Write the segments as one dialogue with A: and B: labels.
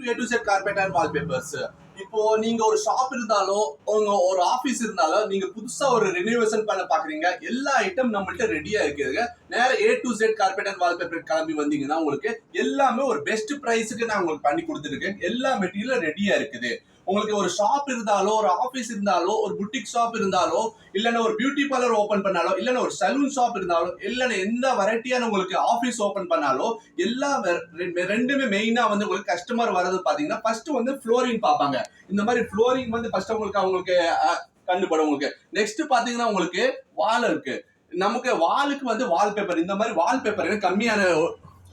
A: A to Z carpet and wallpapers. இப்போ நீங்க ஒரு ஷாப் இருந்தாலோ உங்க ஒரு ஆபீஸ் இருந்தாலோ நீங்க புதுசா ஒரு ரெனிவேஷன் பண்ண பாக்குறீங்க, எல்லா ஐட்டம் நம்மள்ட்ட ரெடியா இருக்குதுங்க. நேர A to Z carpet and wallpaper கிளம்பி வந்தீங்கன்னா உங்களுக்கு எல்லாமே ஒரு பெஸ்ட் பிரைஸுக்கு நான் உங்களுக்கு பண்ணி கொடுத்துருக்கேன். எல்லா மெட்டீரியலும் ரெடியா இருக்குது. உங்களுக்கு ஒரு ஷாப் இருந்தாலோ ஒரு ஆபீஸ் இருந்தாலோ ஒரு புட்டிக் ஷாப் இருந்தாலோ இல்லைன்னா ஒரு பியூட்டி பார்லர் ஓபன் பண்ணாலோ இல்லைன்னா ஒரு சலூன் ஷாப் இருந்தாலோ இல்லைன்னா எந்த வெரைட்டியான உங்களுக்கு ஆபீஸ் ஓபன் பண்ணாலோ எல்லா ரெண்டுமே மெயினா வந்து உங்களுக்கு கஸ்டமர் வர்றது பாத்தீங்கன்னா ஃபர்ஸ்ட் வந்து ஃப்ளோரிங் பார்ப்பாங்க. இந்த மாதிரி ஃப்ளோரிங் வந்து ஃபர்ஸ்ட் அவங்களுக்கு கண்டுபடும். உங்களுக்கு நெக்ஸ்ட் பாத்தீங்கன்னா உங்களுக்கு வால் இருக்கு. நமக்கு வாலுக்கு வந்து வால்பேப்பர், இந்த மாதிரி வால்பேப்பர் கம்மியான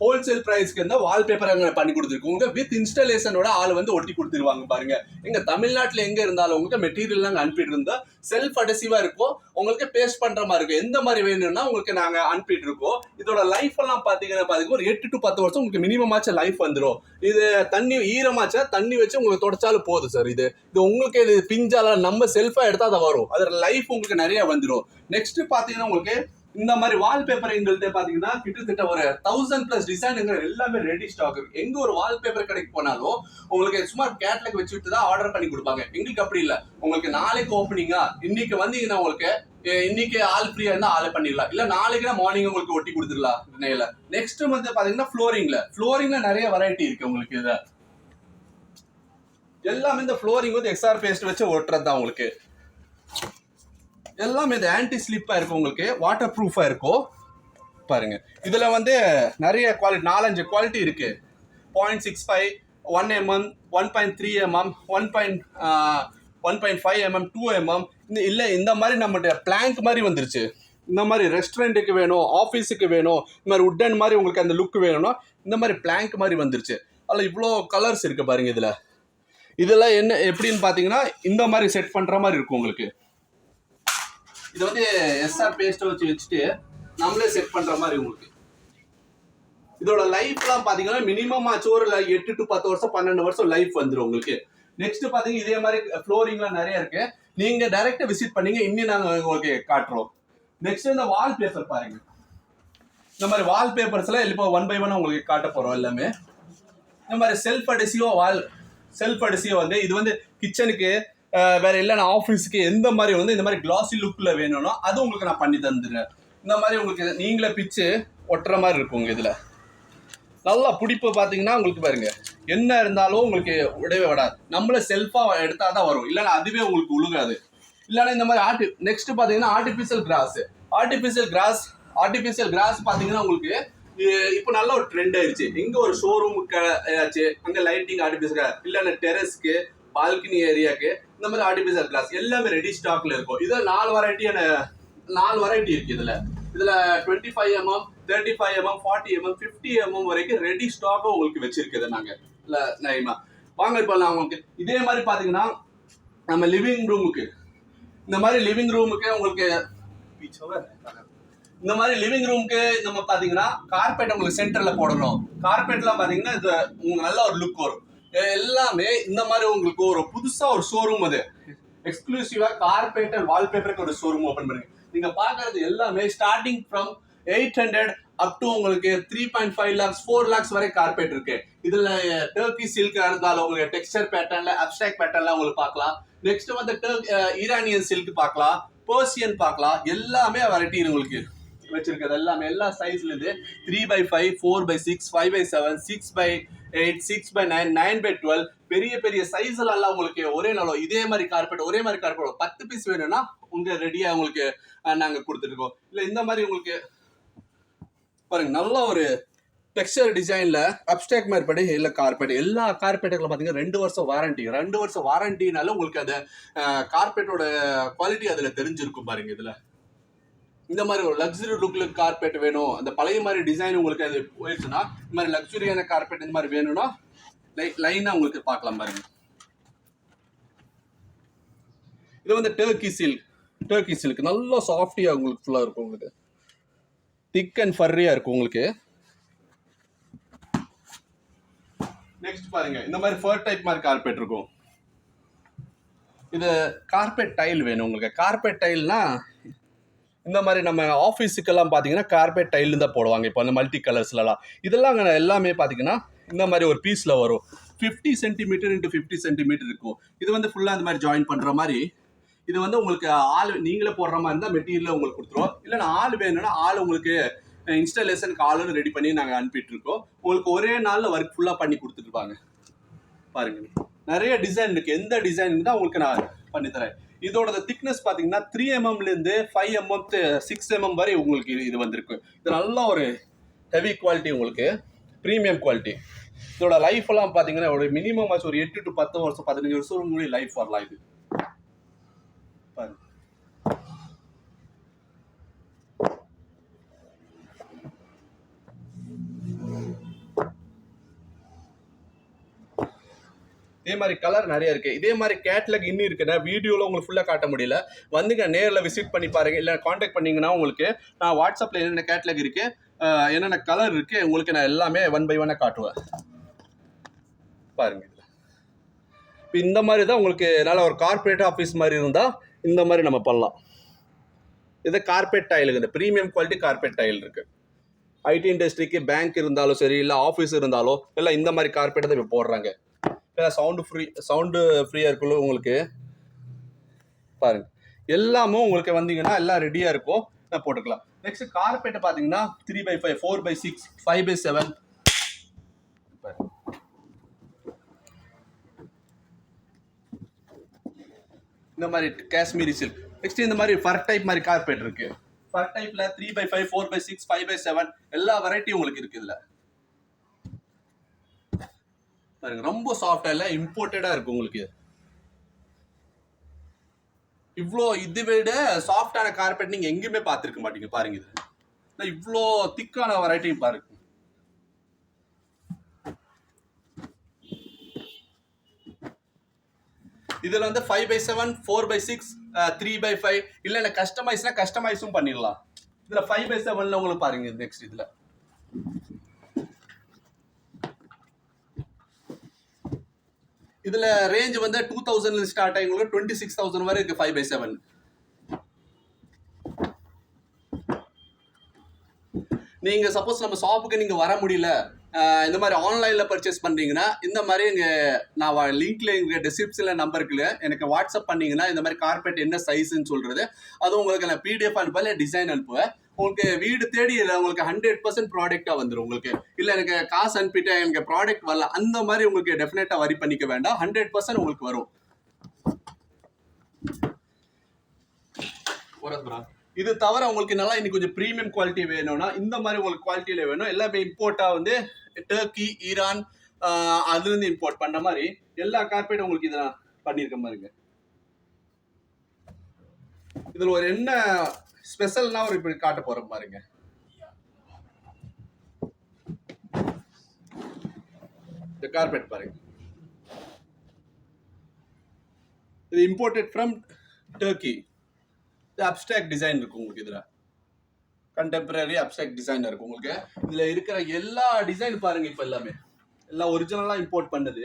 A: ஹோல்சேல் பிரைஸ்க்கு இருந்தால் வால்பேப்பர் அங்கே பண்ணி கொடுத்துருக்கோங்க. வித் இன்ஸ்டாலேஷனோட ஆள் வந்து ஒட்டி கொடுத்துருவாங்க பாருங்க. எங்க தமிழ்நாட்டில் எங்க இருந்தாலும் உங்களுக்கு மெட்டீரியல் நாங்கள் அனுப்பிட்டு இருந்தா செல்ஃப் அடசிவா இருக்கும். உங்களுக்கு பேஸ்ட் பண்ற மாதிரி இருக்கும். எந்த மாதிரி வேணும்னா உங்களுக்கு நாங்கள் அனுப்பிட்டு இருக்கோம். இதோட லைஃப் எல்லாம் பாத்தீங்கன்னா ஒரு 8 to 10 வருஷம் உங்களுக்கு மினிமம் ஆச்சு லைஃப் வந்துடும். இது தண்ணி ஈரமாச்சா தண்ணி வச்சு உங்களுக்கு தொடச்சாலும் போதும் சார். இது உங்களுக்கு இது பிஞ்சால நம்ம செல்ஃபா எடுத்தா அதை வரும். அதோட லைஃப் உங்களுக்கு நிறைய வந்துடும். நெக்ஸ்ட் பாத்தீங்கன்னா உங்களுக்கு இந்த மாதிரி வால்பேப்பர் எங்கள்கிட்ட பாத்தீங்கன்னா கிட்டத்தட்ட ஒரு 1000+ டிசைன் எல்லாமே ரெடி ஸ்டாக் இருக்கு. எங்க ஒரு வால்பேப்பர் கடைக்கு போனாலும் உங்களுக்கு சும்மா கேட்லாக் வச்சுட்டு தான் ஆர்டர் பண்ணி கொடுப்பாங்க. எங்களுக்கு அப்படி இல்லை. உங்களுக்கு நாளைக்கு ஓப்பனிங்கா இன்னைக்கு வந்தீங்கன்னா உங்களுக்கு இன்னைக்கு ஆள் ஃப்ரீயா இருந்தா ஆளை பண்ணிடலாம், இல்ல நாளைக்கு மார்னிங் உங்களுக்கு ஒட்டி கொடுத்துடலாம். நெக்ஸ்ட் வந்து பாத்தீங்கன்னா ஃப்ளோரிங்ல நிறைய வெரைட்டி இருக்கு. உங்களுக்கு இது எல்லாமே இந்த ஃப்ளோரிங் வந்து XR பேஸ்ட் வச்சு ஒட்டுறது தான். உங்களுக்கு எல்லாமே இது ஆன்டி ஸ்லிப்பா இருக்கும். உங்களுக்கு வாட்டர் ப்ரூஃபா இருக்கும் பாருங்க. இதுல வந்து நிறைய குவாலிட்டி 4-5 குவாலிட்டி இருக்கு. 0.65, 1 mm, 1.3 mm, 1.5 mm, 2 mm. இல்ல இந்த மாதிரி நம்மகிட்ட பிளாங்க் மாதிரி வந்துருச்சு. இந்த மாதிரி ரெஸ்டாரண்ட்டுக்கு வேணும், ஆஃபீஸுக்கு வேணும், இந்த மாதிரி உட்டன் மாதிரி உங்களுக்கு அந்த லுக் வேணும்னா இந்த மாதிரி பிளாங்க் மாதிரி வந்துருச்சு. அதில் இவ்வளோ கலர்ஸ் இருக்கு பாருங்க. இதெல்லாம் என்ன எப்படின்னு பார்த்தீங்கன்னா இந்த மாதிரி செட் பண்ற மாதிரி இருக்கும். உங்களுக்கு இது வந்து SR பேஸ்ட் வச்சுட்டு நம்மளே செட் பண்ற மாதிரி உங்களுக்கு. இதோட லைஃப் எல்லாம் பாத்தீங்கன்னா மினிமம் ஆச்சு ஒரு 8 to 10 வருஷம் 12 வருஷம் லைஃப் வந்துடும் உங்களுக்கு. நெக்ஸ்ட் பாத்தீங்கன்னா இதே மாதிரி ஃப்ளோரிங்லாம் நிறைய இருக்கு. நீங்க டைரக்டா விசிட் பண்ணீங்க, இன்னும் நாங்க உங்களுக்கு காட்டுறோம். நெக்ஸ்ட் இந்த வால்பேப்பர் பாருங்க. இந்த மாதிரி வால்பேப்பர்ஸ்ல இப்போ 1 by 1 உங்களுக்கு காட்ட போறோம். எல்லாமே இந்த மாதிரி செல்ஃப் அடிசியோ வந்து இது வந்து கிச்சனுக்கு வேற இல்லைன்னா ஆஃபீஸுக்கு எந்த மாதிரி வந்து இந்த மாதிரி கிளாசி லுக்ல வேணும்னா அது உங்களுக்கு நான் பண்ணி தந்துடுறேன். இந்த மாதிரி உங்களுக்கு நீங்களே பிச்சு ஒட்டுற மாதிரி இருக்குங்க. இதுல நல்லா பிடிப்பு பாத்தீங்கன்னா உங்களுக்கு பாருங்க, என்ன இருந்தாலும் உங்களுக்கு விடவே விடாது. நம்மள செல்ஃபா எடுத்தாதான் வரும், இல்லைன்னா அதுவே உங்களுக்கு உழுகாது. இல்லைன்னா இந்த மாதிரி நெக்ஸ்ட் பாத்தீங்கன்னா ஆர்டிபிஷியல் கிராஸ் பாத்தீங்கன்னா உங்களுக்கு இப்போ நல்ல ஒரு ட்ரெண்ட் ஆயிடுச்சு. எங்க ஒரு ஷோரூமுக்கு ஆச்சு அங்க லைட்டிங் ஆர்டிபிஷியல், இல்லைன்னா டெரஸ்க்கு பால்கனி ஏரியாக்கு இந்த மாதிரி ஆர்டிபிஷியல் கிளாஸ் எல்லாமே ரெடி ஸ்டாக்ல இருக்கும். இதுல 4 வெரைட்டி இருக்கு. இதுல 25 mm, 35 mm, 40 mm, 50 mm வரைக்கும் ரெடி ஸ்டாக்கும் உங்களுக்கு வச்சிருக்குது நாங்க. வாங்க இப்ப நான் உங்களுக்கு இதே மாதிரி பாத்தீங்கன்னா நம்ம லிவிங் ரூமுக்கு உங்களுக்கு இந்த மாதிரி லிவிங் ரூமுக்கு நம்ம பாத்தீங்கன்னா கார்பெட் உங்களுக்கு சென்டர்ல போடணும். கார்பெட்லாம் பாத்தீங்கன்னா இது உங்களுக்கு நல்ல ஒரு லுக் வரும். எல்லாமே இந்த மாதிரி உங்களுக்கு ஒரு புதுசா ஒரு ஷோரூம், அது எக்ஸ்க்ளூசிவா கார்பெட் அண்ட் வால்பேப்பருக்கு ஒரு ஷோரூம் ஓபன் பண்ணுங்க. நீங்க பாக்குறது எல்லாமே ஸ்டார்டிங் ஃப்ரம் 800 அப் டு உங்களுக்கு 3.5 lakhs 4 lakhs வரை கார்பெட் இருக்கு. இதுல டர்க்கி சில்க் இருந்தாலும் உங்களுக்கு டெக்ஸ்டர் பேட்டர்ன்ல அப்ஸ்ட்ராக்ட் பேட்டர்ன்ல உங்களுக்கு பார்க்கலாம். நெக்ஸ்ட் வந்து ஈரானியன் சில்க் பார்க்கலாம், பர்சியன் பார்க்கலாம். எல்லாமே வெரைட்டி உங்களுக்கு வச்சிருக்கிறது. எல்லாமே எல்லா சைஸ்ல இருந்து 3x5, 4x6, 5x7, 6x8, 6x9, 9x12 பெரிய சைஸ் எல்லாம் உங்களுக்கு ஒரே நாளும் இதே மாதிரி கார்பெட் 10 பீஸ் வேணும்னா உங்க ரெடியா உங்களுக்கு நாங்க கொடுத்துட்டு இருக்கோம். இல்ல இந்த மாதிரி உங்களுக்கு பாருங்க நல்ல ஒரு டெக்ஸ்டர் டிசைன்ல அப்ஸ்ட்ராக்ட் மாதிரி படி இல்ல கார்பெட். எல்லா கார்பெட்டுகளும் பாத்தீங்கன்னா 2 வருஷம் வாரண்டினால உங்களுக்கு அந்த கார்பெட்டோட குவாலிட்டி அதுல தெரிஞ்சிருக்கும் பாருங்க. இதுல இந்த மாதிரி ஒரு லக்ஸரி லுக்ல கார்பெட் வேணும், அந்த பழைய மாதிரி டிசைன் உங்களுக்கு அது போயிடுச்சுன்னா இந்த மாதிரி லக்ஸரியான கார்பெட் இந்த மாதிரி வேணும்னா லைனா உங்களுக்கு பார்க்கலாம் பாருங்க. இது வந்து டர்க்கி சில்க் நல்லா சாஃப்டியா உங்களுக்கு ஃபுல்லா இருக்கும். உங்களுக்கு திக் அண்ட் ஃபர்ரியா இருக்கும் உங்களுக்கு. நெக்ஸ்ட் பாருங்க இந்த மாதிரி ஃபர் டைப் மாதிரி கார்பெட் இருக்கும். இது கார்பெட் டைல் வேணும் உங்களுக்கு. கார்பெட் டைல்னா இந்த மாதிரி நம்ம ஆஃபீஸுக்கெல்லாம் பார்த்தீங்கன்னா கார்பெட் டைல் தான் போடுவாங்க. இப்போ அந்த மல்டி கலர்ஸ்லாம் இதெல்லாம் எல்லாமே பார்த்தீங்கன்னா இந்த மாதிரி ஒரு பீஸ்ல வரும். 50 சென்டிமீட்டர் இன்ட்டு 50 சென்டிமீட்டர் இருக்கும். இது வந்து ஃபுல்லா இந்த மாதிரி ஜாயின் பண்ற மாதிரி. இது வந்து உங்களுக்கு ஆள் நீங்களே போடுற மாதிரி இருந்தால் மெட்டீரியல் உங்களுக்கு கொடுத்துருவோம். இல்லை நான் ஆள் வேணும்னா ஆள் உங்களுக்கு இன்ஸ்டாலேஷனுக்கு ஆளுன்னு ரெடி பண்ணி நாங்கள் அனுப்பிட்டு இருக்கோம். உங்களுக்கு ஒரே நாளில் ஒர்க் ஃபுல்லாக பண்ணி கொடுத்துருப்பாங்க. பாருங்க, நிறைய டிசைன் இருக்கு. எந்த டிசைன் தான் உங்களுக்கு நான் பண்ணித்தரேன். இதோட திக்னஸ் பார்த்தீங்கன்னா 3 mmலேருந்து 5 mm 6 mm வரை உங்களுக்கு இது வந்திருக்கு. இது நல்ல ஒரு ஹெவி குவாலிட்டி, உங்களுக்கு ப்ரீமியம் குவாலிட்டி. இதோட லைஃப் எல்லாம் பார்த்தீங்கன்னா ஒரு மினிமம் ஆச்சு ஒரு 8 to 10 வருஷம் 15 வருஷம் கூட லைஃப் வரலாம். இது பாருங்க. இதே மாதிரி கலர் நிறைய இருக்கு. இதே மாதிரி கேட்லாக் இன்னும் இருக்குன்னா வீடியோவில் உங்களுக்கு ஃபுல்லாக காட்ட முடியல. வந்துங்க நேரில் விசிட் பண்ணி பாருங்க. இல்லை காண்டாக்ட் பண்ணிங்கன்னா உங்களுக்கு நான் வாட்ஸ்அப்பில் என்னென்ன கேட்லாக் இருக்கு, என்னென்ன கலர் இருக்கு உங்களுக்கு நான் எல்லாமே 1 by 1 காட்டுவேன். பாருங்க, இப்போ இந்த மாதிரி தான் உங்களுக்கு நல்ல ஒரு கார்பரேட் ஆஃபீஸ் மாதிரி இருந்தால் இந்த மாதிரி நம்ம பண்ணலாம். இது கார்பெட் டைலுங்க, இந்த ப்ரீமியம் குவாலிட்டி கார்பெட் டைல் இருக்கு. ஐடி இண்டஸ்ட்ரிக்கு பேங்க் இருந்தாலும் சரி, இல்லை ஆஃபீஸ் இருந்தாலும் எல்லாம் இந்த மாதிரி கார்பெட்டை தான் இப்போ போடுறாங்க. சவுண்டு ஃப்ரீயாக இருக்குள்ள உங்களுக்கு. பாருங்க, எல்லாமும் உங்களுக்கு வந்தீங்கன்னா எல்லாம் ரெடியாக இருக்கும், நான் போட்டுக்கலாம். நெக்ஸ்ட் கார்பெட்டை பார்த்தீங்கன்னா 3x5, 4x6, 5x7. இந்த மாதிரி காஷ்மீரி சில்க். நெக்ஸ்ட் இந்த மாதிரி ஃபர் டைப் மாதிரி கார்பெட் இருக்கு. ஃபர் டைப்ல 3x5, 4x6, 5x7 எல்லா வெரைட்டி உங்களுக்கு இருக்கு. இதுல பாருங்க, ரொம்ப சாஃப்டா இல்ல, இம்போர்ட்டடா இருக்கு உங்களுக்கு. இவ்வளோ இது விட சாஃப்டான கார்பெட் நீங்க எங்கேயுமே பார்த்துருக்க மாட்டீங்க. பாருங்க, இது இவ்வளோ திக்கான வெரைட்டி பாருங்க. இதுல வந்து 5x7, 4x6, 3x5 இல்ல கஸ்டமைஸ்னா கஸ்டமைஸும் பண்ணிடலாம். இதுல 5x7ல உங்களுக்கு பாருங்க. நெக்ஸ்ட் இதுல இதுல ரேஞ்ச் வந்து 2000 ஸ்டார்ட் ஆகி உங்களுக்கு 26,000 வரை இருக்கு 5x7. நீங்க சப்போஸ் நம்ம ஷாப்புக்கு நீங்க வர முடியல, இந்த மாதிரி ஆன்லைன்ல பர்ச்சேஸ் பண்றீங்கன்னா இந்த மாதிரி நான் லிங்க்ல எங்க டிஸ்கிரிப்ஷன்ல நம்பர் இருக்குல்ல, எனக்கு வாட்ஸ்அப் பண்ணீங்கன்னா இந்த மாதிரி கார்பெட் என்ன சைஸ்ன்னு சொல்றது அது உங்களுக்கு நான் பிடிஎஃப் அனுப்பல, டிசைன் அனுப்புவேன். உங்களுக்கு வீடு தேடி இல்லை, உங்களுக்கு 100% ப்ராடக்டா வந்துடும். உங்களுக்கு இல்லை எனக்கு காசு அனுப்பிட்டு எனக்கு ப்ராடக்ட் வரல, அந்த மாதிரி உங்களுக்கு டெஃபினட்டா வரி பண்ணிக்க வேண்டாம். 100% உங்களுக்கு வரும். இது தவிர உங்களுக்கு நல்லா இன்னைக்கு கொஞ்சம் ப்ரீமியம் குவாலிட்டி வேணும்னா இந்த மாதிரி உங்களுக்கு குவாலிட்டியில வேணும். எல்லாமே இம்போர்ட்டா வந்து டர்க்கி, ஈரான் அதுல இருந்து இம்போர்ட் பண்ண மாதிரி எல்லா கார்பெட்டும் உங்களுக்கு இதை பண்ணிருக்க மாதிரிங்க. இதுல ஒரு என்ன ஸ்பெஷல்னா ஒரு இப்படி காட்ட போற பாருங்க. இந்த கார்பெட் பாருங்க, இது imported from Turkey. Abstract design இருக்கும் உங்களுக்கு. இதுல கண்டெம்பரரி அப்ஸ்ட்ராக்ட் டிசைன் இருக்கும் உங்களுக்கு. இதுல இருக்கிற எல்லா டிசைன் பாருங்க, இப்ப எல்லாமே எல்லாம் ஒரிஜினலா இம்போர்ட் பண்ணது.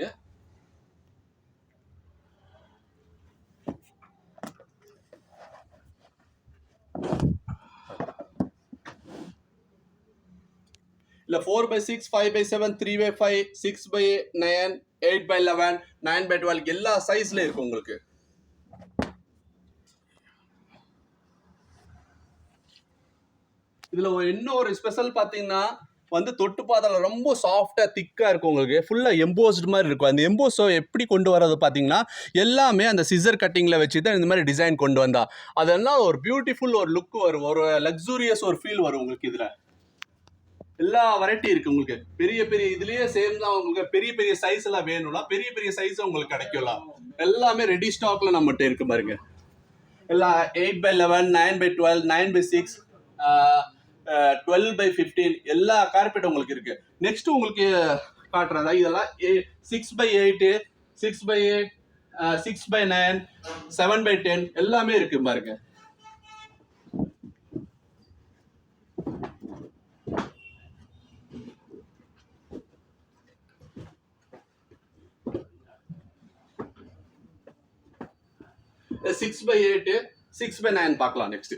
A: இல்ல 4x6, 5x7, 3x5, 6x9, 8x11, 9x12 எல்லா சைஸ்ல இருக்கும் உங்களுக்கு. இதுல இன்னும் ஒரு ஸ்பெஷல் பாத்தீங்கன்னா வந்து தொட்டு பார்த்தால ரொம்ப சாஃப்டா திக்கா இருக்கும் உங்களுக்கு. ஃபுல்லா எம்போஸ்டு மாதிரி இருக்கும். அந்த எம்போஸோ எப்படி கொண்டு வரது பாத்தீங்கன்னா எல்லாமே அந்த சிசர் கட்டிங்ல வச்சு தான் இந்த மாதிரி டிசைன் கொண்டு வந்தா அதெல்லாம் ஒரு பியூட்டிஃபுல் ஒரு லுக் வரும், ஒரு லக்ஸூரியஸ் ஒரு ஃபீல் வரும் உங்களுக்கு. இதுல எல்லா வெரைட்டி இருக்கு உங்களுக்கு. பெரிய பெரிய இதுலயே சேம் தான் உங்களுக்கு. பெரிய பெரிய சைஸ் எல்லாம் வேணும்னா பெரிய பெரிய சைஸ் உங்களுக்கு கிடைக்கலாம். எல்லாமே ரெடி ஸ்டாக்ல நம்மகிட்ட இருக்கு பாருங்க. எல்லாம் 8x11, 9x12, 9x6, 12x15 எல்லா கார்பெட் உங்களுக்கு இருக்கு. நெக்ஸ்ட் உங்களுக்கு காட்டுறதா இதெல்லாம் 6x8, 6x8, 6x9, 7x10 எல்லாமே இருக்கு பாருங்க. The 6x8, 6x9 பார்க்கலாம் நெக்ஸ்ட்.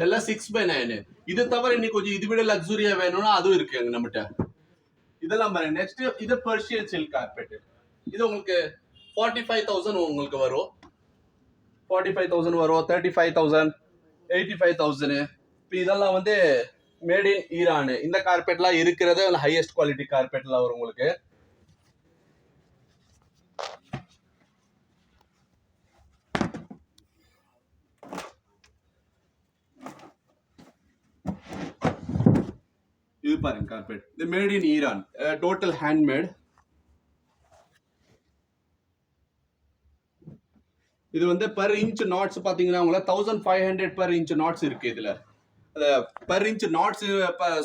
A: எல்லாம் 6x9. இது தவிர இன்னைக்கு கொஞ்சம் இது விட லக்ஸுரியா வேணும்னா அதுவும் இருக்கு நம்மகிட்ட. இதெல்லாம் பாருங்க. நெக்ஸ்ட் இது பெர்ஷியன் சில்க் கார்பெட். இது உங்களுக்கு 45,000 உங்களுக்கு வரும். 45,000 வரும், 35,000, 85,000. இப்போ இதெல்லாம் வந்து மேட் இன் ஈரான். இந்த கார்பெட்லாம் இருக்கிறது ஹையஸ்ட் குவாலிட்டி கார்பெட்லாம் வரும் உங்களுக்கு. இது பாருங்க கார்பெட். இது made in Iran, total handmade. இது வந்து பர் இன்ச் நாட்ஸ் பாத்தீங்கன்னா உங்களுக்கு 1500 பர் இன்ச் நாட்ஸ் இருக்கு. இதுல பர் இன்ச் நாட்ஸ்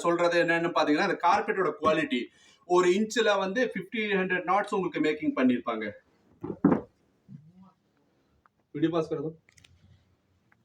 A: சொல்றது என்னன்னு பாத்தீங்கன்னா அந்த கார்பெட்டோட குவாலிட்டி. ஒரு இன்ச்ல வந்து 1500 நாட்ஸ் உங்களுக்கு மேக்கிங் பண்ணிருப்பாங்க. வீடியோ பாஸ் कर दो.